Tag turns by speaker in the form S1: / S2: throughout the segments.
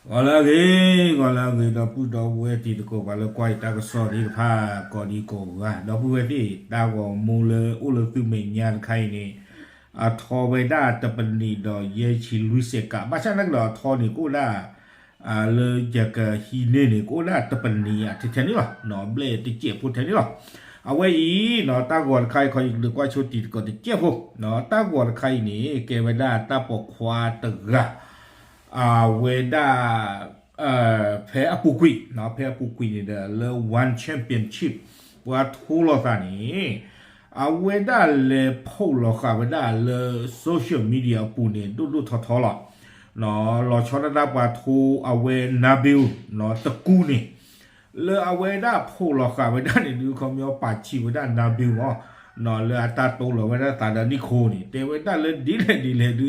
S1: ก่อนละเกดอปุดอเวติตะโกบาละกวยตากะซอดีพากอดีโกกะดอปุเวติตากอมูเลอุลตุเมญานไข่นี่อะทอเวดาตะปนีดอเยชิลุเซกะบาชะนักดอทอนี่กูดาเลจักะฮีเนนี่กูดาตะปนีอะทิเทนี่ล่ะเนาะเบลติเจพุทนี่ล่ะเอาไว้อีเนาะตากอนไข่คอยดึกว่าชุติก็ติเจพุเนาะตากอนไข่นี่เกเวดาตาปกควาตะกะเวดาแพ้อปุกุยเนาะแพ้อปุกุยนี่เด้อเลวันแชมเปี้ยนชิพว่าทูลอซานี่เวดาเลพอลอค่ะเวดาเลโซเชียลมีเดียปูนี่ดูทอละเนาะรอชอดาว่าทูเวนาบิลเนาะตะกูนี่เลเวดาพอลอค่ะเวดานี่ดูเขามีปาชีเวดานาบิลเนาะเลอาตาโตลเวดาตาดานิโคนี่เตเวดาเลดีเลยดู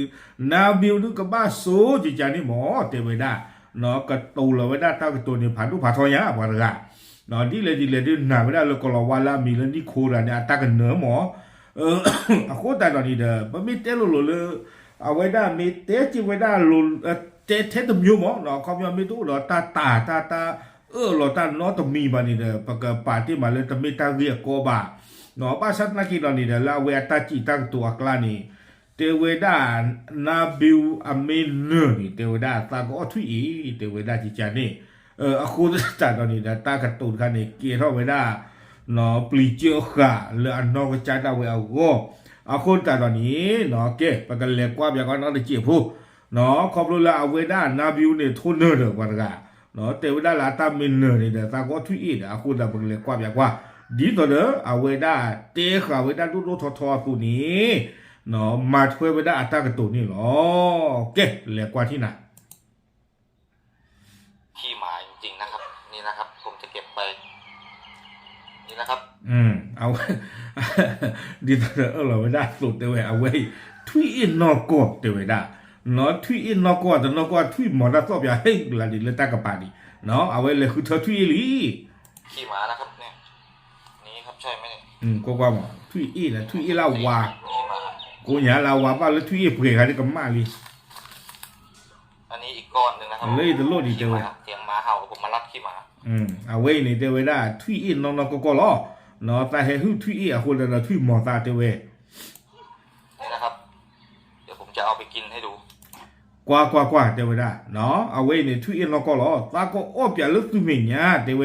S1: นาบิลดูกบ้าโซจิจานี่หมอเตเวดาเนาะก็ตูเลยว่าได้ตั้งตัวเนี่ยผ่านทุกผ่านทอยะว่าละเนาะดีเลยดูหนาไม่ได้เลยก็รอว่าละมีเรื่องที่โคราเนี่ยตั้งกันเนื้อหมอโคตรตอนนี้เด้อไม่มีเตลุเลยเอาไว้ได้มีเตจิไว้ได้ลุเทตุมยูหมอเนาะเขายังไม่รู้เนาะตาเราตาเนาะต้องมีบ้านี่เด้อปากปาที่มาเลยต้องมีตาเรียกโกบาเนาะภาษานักกีฬานี่เด้อละเวตาจิตั้งตัวกลานี่เทวดานาบิวอเมนเนอร์นี่เทวดาตาก็ทุยเทวดาจิจานี่အခုတတ်တော်နေတာတာကတုတ်ခါနေကေတော့ဝေဒနော်ပလီကျောခါလဲနော်ကကြတာဝေအောအခုတတ်တော်နေနော်ကဲပကလေကွာပြကောနော်တကြည့်ဖို့နော်ခေါပလိုလာဝေဒနာဘီယူနေထုံးနေတော့ကွာကနော်တေဝဒလာတာမင်းနေတာတာကောထွေးတာအခုတပကလေကွာပြကွာဒီတော့အဝေဒတေခါဝေဒတူထောခုနေနော်มาထွေးဝေဒအတကတုတ်နေလောကဲလေကွာที่น่ะ
S2: ขี้หมาจริงๆนะครับนี่นะครับผมจะเก็บไปนี่นะครับ
S1: เอาดีตระเราไม่ได้สุดเดี๋ยวเอาไว้ทวีอินนอกอดเดี๋ยวได้เนาะทวีอินนอกอดแต่นอกอดทวีหมอได้สอบอย่าให้ละดิเลตากระปาดิเนาะเอาไว้เลยคือเธอทวีลี
S2: ขี้หมานะครับเนี่ยนี่ครับใช่ไหมเนี่ย
S1: ก็ว่าหมอทวีอินนะทวีอินลาวา
S2: ขี้หมา
S1: กูอย่าลาวาป่ะแล้วทวีอินเปลี่ยนอะไรกับมาลี
S2: อันนี้อีกก้อนหนึ่งนะครับ
S1: เลยตลอดดีเดียว
S2: เสียงหมาเห่าผมมารับขี้หมา
S1: เอาไว้ในเดี๋ยวได้ทวีอินน้องก็ล้อเนาะแต่ให้ทวีอินคนละทวีหมอตาเดี๋ยว
S2: นี่นะครับเดี๋ยวผมจะเอาไปกินให้ดู
S1: กว่าเดี๋ยวได้เนาะเอาไว้ในทวีอินน้องก็ล้อตาก็อ้อเปียลึกตุ้มเงี้ยเดี๋ยว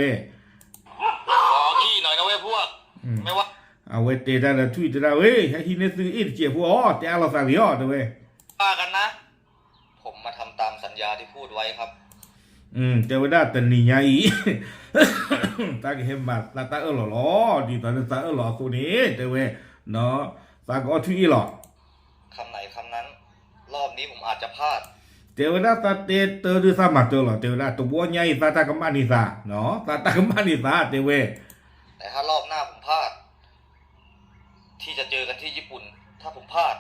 S2: ขอขี้หน่อยนะเว้ยพวกไม่ว่า
S1: เอาไว้เตะได้ละทวีได้เว้ยให้ที่นี่ซื้ออินเจียพวกแต่เราสั่งย่อเดี๋ยว
S2: ว่ากันนะผมมาทำตามสัญญาที่พูดไว้ครับ
S1: เดี๋ยวได้แต่นี่ไงตาเห็นมาตาหล่อดีตอนนั้นตาหล่อตัวนี้เดี๋ยวเนาะตาก็ทุยหล่อ
S2: คำไหนคำนั้นรอบนี้ผมอาจจะพลาด
S1: เดี๋ยวได้ตาเตะเตอดูสามาตัวหล่อเดี๋ยวได้ตัวบัวใหญ่ตากำมันนี่ซาเนาะตากำมันนี่ซาเดี๋ยว
S2: แต่ถ้ารอบหน้าผมพลาดที่จะเจอกันที่ญี่ปุ่นถ้าผมพลาด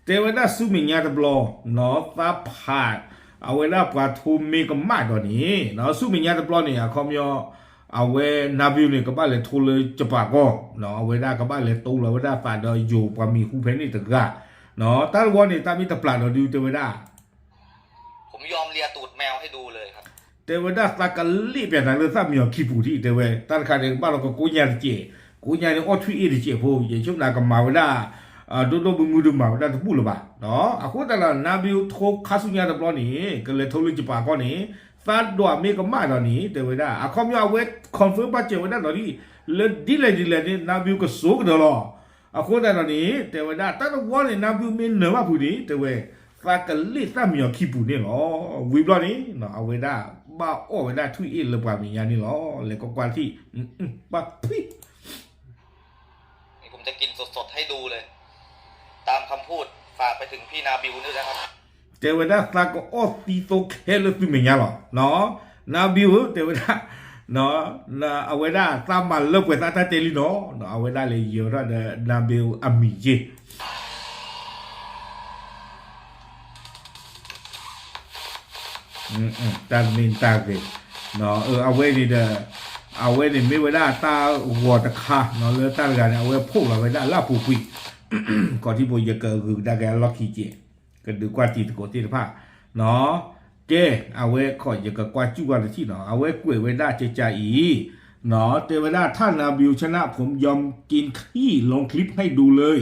S1: เดี๋ยวได้สู้มีเงี้ยตบล้อเนาะตาพลาดเอาไว้แล้วปลาทูมีก็มากกว่านี้เนาะสู้มีเงี้ยตบล้อเนี่ยเขามีเอาไว้นาบิวเนี่ยก็บ้านเลยทูเลยจะปากก็เนาะเอาไว้ได้ก็บ้านเลยตู้เลยไว้ได้ฝ่ายเดียวอยู่ปามีคู่เพนนี่ตึกอะเนาะตาวันนี้ตามีตะปลาเราดูเดี๋ยวได้
S2: ผมยอมเลียตูดแมวให้ดูเลยครับ
S1: เดี๋ยวได้ตากะลีเปลี่ยนอะไรซะมีขี้ปูที่เดี๋ยวตาขาเด็กบ้านเราก็กูยันเจกูยันเนี่ยอ้อทุยเอเจพูยังช่วงนั้นก็มาไว้ได้ดูบุมุดูมาได้ทุกบุรุษบ้าเนาะအခုတလာနာဘီထိုးခါဆုညာတဘလနီကလေထိုးလူကြပါကောနီဖတ်တော့မေကမာတော့နီတေဝဒအခုမြောက်ဝဲ confirm ပါချေဝဒတော့ဒီလေနာဘီကဆိုးကတော့အခုတလာနီတေဝဒတတ်တော့ဝနေနာဘီမင်းနမဘူးဒီတေဝဖတ်ကလေးတမြောက်ခိပူနေလောဝီဘလနီနော်အဝေဒဘာအော်ဝေဒထွေလပါမီညာနီလောလေကကွာတီပါဖိ
S2: ผมจะกินสดๆให้ดูเลยตามคำพูดฝากไปถึงพี่นาบิวด้วยนะครับ
S1: เทวดาตาก็ออตีโตเคลตุเมียหรอเนาะนาบิวเทวดาเนาะนาเอาไว้ได้ตามมาเลิกไว้ตาเตลิเนาะเอาไว้ได้เลยเยอะนะนาบิวอามิเจตามินตาเกเนาะเอาไว้นี่เด้อเอาไว้นี่ไม่ไว้ได้ตาหัวตะคาเนาะเลือตากันเอาไว้พูกเราไว้ได้ลาปูคุยก่อนที่โบยเกิดคือได้แกล็อกขี้เจก็ดูกว่าตีตะโกตีตะผ้าเนาะ เจเอาไว้ขออย่ากับกว่าจุกอะไรที่เนาะเอาไว้กล้วยไว้ได้ใจอีเนาะเทวดาท่านนาบิวชนะผมยอมกินขี้ลงคลิปให้ดูเลย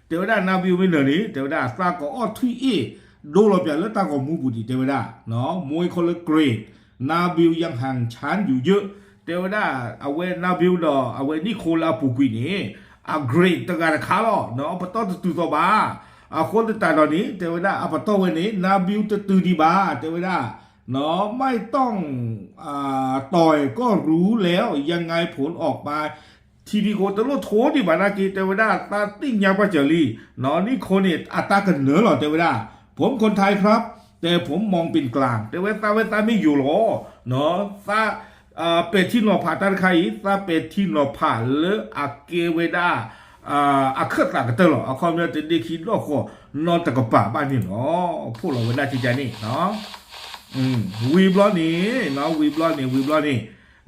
S1: เทวดานาบิวไม่เหนื่อยนี่เทวดาซาก็อ้อทุยดูเราเปลี่ยนแล้วตาก็มูบุดีเทวดาเนาะมวยคนละเกรดนาบิวยังห่างชั้นอยู่เยอะเทวดาเอาไว้นาบิวดอเอาไว้นิโคลาปูกุยนี่a great ตะการขาลอเนาะปะตอตุตอบาคนตาตอนนี้เทวดาปะตอวันนี้นาบิวตะตือดีบาเทวดาเนาะไม่ต้องต่อยก็รู้แล้วยังไงผลออกมาทีดีโกตะโลโถดิบานากีเทวดาตาติ้งยาปะเจลีเนาะนี่คนเนี่ยอัตรากันเหนือหรอเทวดาผมคนไทยครับแต่ผมมองเป็นกลางแต่เวตาไม่อยู่หรอเนาะซาเป็ดที่นอผ่าตันใครซาเป็ดที่นอผ่าหรืออาเกเวดาเคลื่อนต่างกันตลอดความเนี่ยจะได้คิดว่าก็นอนตะกป่าบ้านนี่เนาะพวกเราเวลาที่ใจนี่เนาะวีบล้อนี่เนาะวีบล้อนี่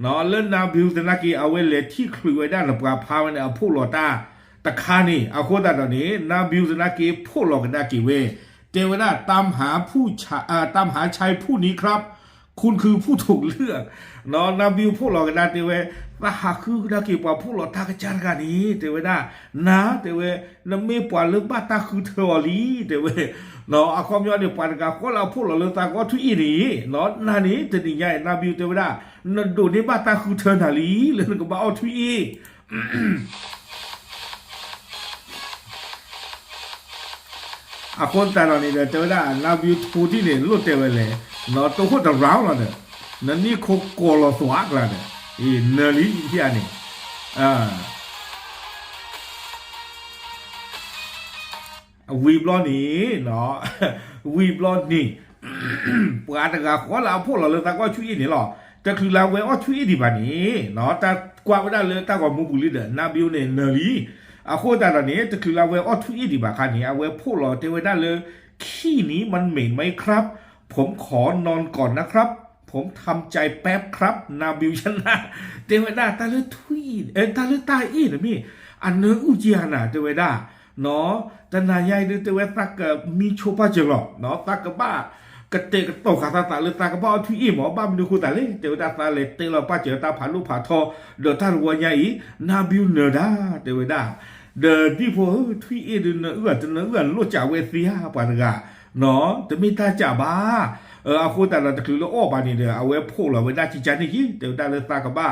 S1: เนาะเล่นนาบิวตนากีเอาไว้เลยที่คลุยไว้ด้านหลังปลาพาไว้เนี่ยพวกเราตะคานี่เอาโคตรตอนนี้นาบิวตนากีพวกเรากันได้กี่เวเทวดาตามหาตามหาชายผู้นี้ครับคุณคือผู้ถูกเลือกเนาะนาบิวพวกเรากันได้เทวตาหาคือได้กี่ปว่าพวกเราตากระจายกันนี้เทวดานะเทวนั่นไม่ปว่าเลือกบ้าตาคือเทวลีเทวเนาะอาความยอดเดียวปานกันคนเราพวกเราเลือกตาก็ทุยนี่เนาะนานี้จะดีใหญ่นาบิวเทวดานั่นดูนี่บ้าตาคือเทวนาลีเลยก็บ้าเอาทุยคนตาเราเนี่ยเทวดานาบิวทูที่เนี่ยรู้เทวเลยเนาะตัวคนตาเราเนี่ยนั่นนี่เขาโกลสวากแล้วเนี่ยเนลีที่อันนี้วีบล้อนี่เนาะวีบล้อนี่ปวดตะกาขอเราพวกเราเลยตาก็ช่วยนี่หรอแต่คือเราเว้ช่วยดีแบบนี้เนาะแต่กว่าไม่ได้เลยตาก็มุบุลีเดนาบิวเนี่ยเนลีโคตรตอนนี้แต่คือเราเว้ช่วยดีแบบคันนี้เอาเว้พวกเราเทวดาเลยขี้นี้มันเหม็นไหมครับผมขอนอนก่อนนะครับผมทำใจแป๊บครับนาบิวชนะเทวดาตาเลทุยตาเลตาอีนะมี่อันเนื้ออุจยานะเทวดาเนาะแต่นายใหญ่เทวดาตักมีโชป้าเจงหรอเนาะตักกบ้ากระเตกตกขาตาเลยตากบ้าทุยหมอบ้ามันดูคู่ตาเลยเทวดาตาเลยเตเราป้าเจอตาผ่านลูกผ่าทอเดือดท่านวัวใหญ่นาบิวเนอดาเทวดาเดือดที่พอทุยเดือดเนื้อจะเนื้อรู้จักเวสียปานกาเนาะจะมีตาจ่าบ้าโคตรเราจะคือเราอ้อบานี่เดียวเอาไว้พวกเราไว้ได้จิจานี่เดี๋ยวได้เลยตากบ้า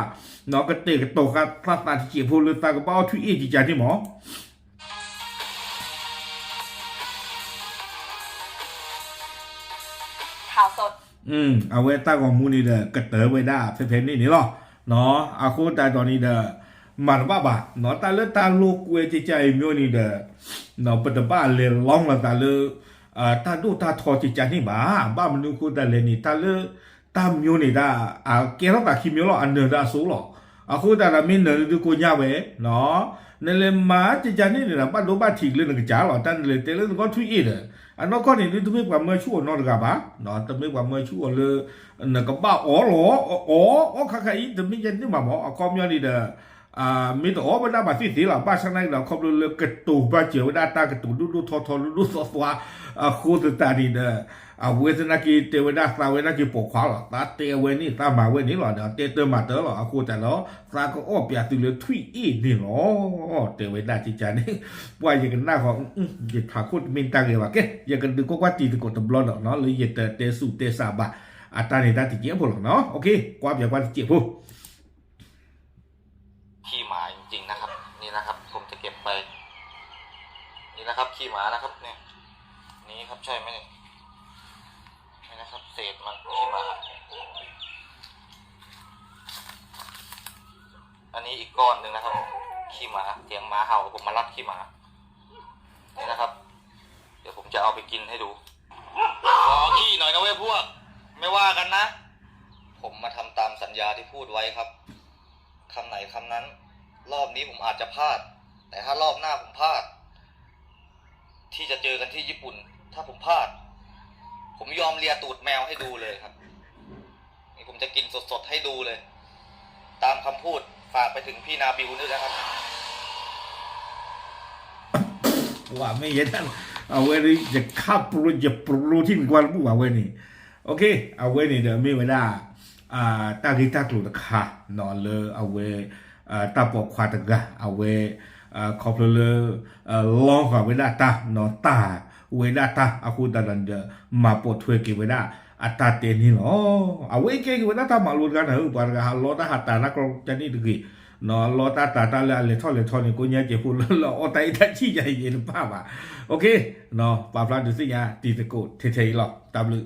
S1: เนาะก็เตะกระโตกพลาดตาที่เกี่ยวพวกเลยตากบ้าทุยจิจานี่หมอ
S3: ข่าวสด
S1: เอาไว้ตากมูนี่เด้อกระเต๋อไว้ได้เพลนี่หรอเนาะโคตรตอนนี้เด้อมันบ้าเนาะตาเลือดตาลูกเวจิใจมีนี่เด้อเนาะปัตตบ้าเลยร้องละตาเลือตาดูตาทอจิจานี่บ้ามันดูคู่ตาเลนี่ตาเลือตามีนี่ได้เกล้าตาคิมิโลอันเนอร์ได้สู้หรอคู่ตาเราไม่เนอร์ดูกูยาเวเนาะนั่นเลยมาจิจานี่เนี่ยบ้าดูบ้าทิ้งเลยนึกจ้าหรอแต่เลยเตเลยก็ทุยเด้ออันนั้นก็นี่นี่ตุ้มกว่าเมื่อชั่วนอนกับบ้าเนาะตุ้มกว่าเมื่อชั่วเลยนึกกับบ้าอ๋อหรอข้าอีตุ้มยันนี่มาหมอคอมยอนี่เด้อมีแต่บ้านบ้านสีหล่ะบ้านช่างในเราเขาเลยกระตุกบ้านเจียวด้านตากระตุกดูทอดูสวาคู่ตาดีเด้อเวทนากีเทวดาสาวเวทนากีปกขวาหรอตาเตเวนี่ตามาเวนี่หรอเนาะเตมาเตอหรอคู่แต่เนาะสาก็อ้อเปียตุเลยทุยอีนี่หรอเทวดาจิจานี่ว่าอย่างกันหน้าของอย่าถาคุดมินตังเลยว่าแกอย่างกันดูก็ว่าตีตะกดตะบลอนเนาะหรืออย่าเตสุเตสาบะอัตราในด้านติเจียพวกเนาะโอเคความอย่างว่าติเจียพวก
S2: ขี้หมาจริงๆนะครับนี่นะครับผมจะเก็บไปนี่นะครับขี้หมานะครับเนี่ยนี่ครับใช่ไหมเนี่ยนี่นะครับเศษมันขี้หมาอันนี้อีกก้อนหนึ่งนะครับขี้หมาเสียงหมาเห่าผมมารับขี้หมานี่นะครับเดี๋ยวผมจะเอาไปกินให้ดูขอขี้หน่อยนะเว้ยพวกไม่ว่ากันนะผมมาทำตามสัญญาที่พูดไว้ครับคำไหนคำนั้นรอบนี้ผมอาจจะพลาดแต่ถ้ารอบหน้าผมพลาดที่จะเจอกันที่ญี่ปุ่นถ้าผมพลาดผมยอมเลียตูดแมวให้ดูเลยครับนี่ผมจะกินสดๆให้ดูเลยตามคำพูดฝากไปถึงพี่นาบิวด้วยนะครับ
S1: ว่าไม่เย็นเอาไว้จะข้าปรุจะปรุทิ้งกวนผู้ว่าไว้นี่ โอเคเอาไว้นี่เดี๋ยวมีเวลาตากิตากลุตะค่ะนอนเลยเอาไว้ตาปอกควาตะกะเอาไว้ขอบเลยลองกับเวลาตานอนตาเวลาตาอากูตาดันเดมาปวดถ้วยกี่เวลาอัตตาเตนี่เนาะเอาไว้เกี่ยวเวลาตามาลุกันเหรอปานกันลอตาหัตตานักจะนี่ดึกเนาะลอตาตาเลยท่อนี่กูเนี่ยจะพูดแล้วอตาอีทัชชี่ใหญ่เย็นป้าป่ะโอเคเนาะปาพลาดูสิยาตีตะโกเทๆหรอกตามเลย